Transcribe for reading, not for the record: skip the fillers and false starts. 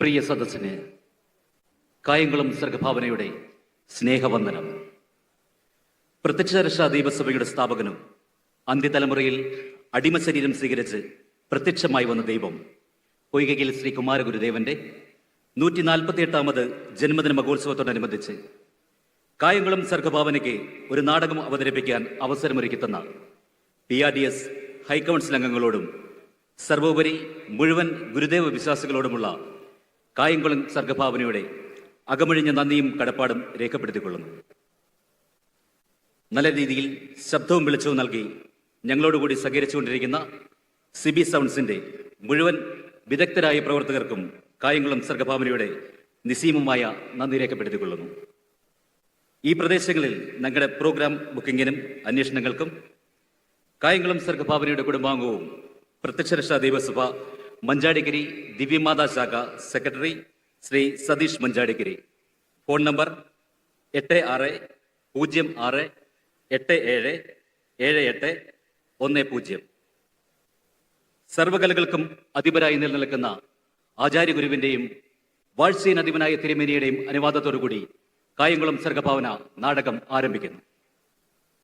പ്രിയ സദസ്സിന് കായംകുളം സർഗഭാവനയുടെ സ്നേഹവന്ദനം. പ്രത്യക്ഷദർശ ദൈവസഭയുടെ സ്ഥാപകനും അന്ത്യതലമുറയിൽ അടിമശരീരം സ്വീകരിച്ച് പ്രത്യക്ഷമായി വന്ന ദൈവം പൊയ്കയിൽ ശ്രീ കുമാരഗുരുദേവന്റെ 148ാമത് ജന്മദിന മഹോത്സവത്തോടനുബന്ധിച്ച് കായംകുളം സർഗഭാവനയ്ക്ക് ഒരു നാടകം അവതരിപ്പിക്കാൻ അവസരമൊരുക്കിത്തന്ന PRDS ഹൈക്കൗൺസിൽ അംഗങ്ങളോടും സർവോപരി മുഴുവൻ ഗുരുദേവ വിശ്വാസികളോടുമുള്ള കായംകുളം സർഗഭാവനയുടെ അകമഴിഞ്ഞ നന്ദിയും കടപ്പാടും രേഖപ്പെടുത്തിക്കൊള്ളുന്നു. നല്ല രീതിയിൽ ശബ്ദവും വെളിച്ചവും നൽകി ഞങ്ങളോടുകൂടി സഹകരിച്ചുകൊണ്ടിരിക്കുന്ന സിബി സൗണ്ട്സിന്റെ മുഴുവൻ വിദഗ്ധരായ പ്രവർത്തകർക്കും കായംകുളം സർഗഭാവനയുടെ നിസ്സീമമായ നന്ദി രേഖപ്പെടുത്തിക്കൊള്ളുന്നു. ഈ പ്രദേശങ്ങളിൽ ഞങ്ങളുടെ പ്രോഗ്രാം ബുക്കിങ്ങിനും അന്വേഷണങ്ങൾക്കും കായംകുളം സർഗഭാവനയുടെ കുടുംബാംഗവും പ്രത്യക്ഷരക്ഷാ ദൈവസഭ മഞ്ചാടിക്കരി ദിവ്യമാതാ ശാഖ secretary Shri Satheesh Manjadikkari. Phone number 8667877810. സർവകലകൾക്കും അധിപരായി നിലനിൽക്കുന്ന ആചാര്യഗുരുവിന്റെയും വാഴ്ചീൻ അധിപനായ തിരുമേനിയുടെയും അനുവാദത്തോടുകൂടി കായംകുളം സർഗഭാവന നാടകം ആരംഭിക്കുന്നു.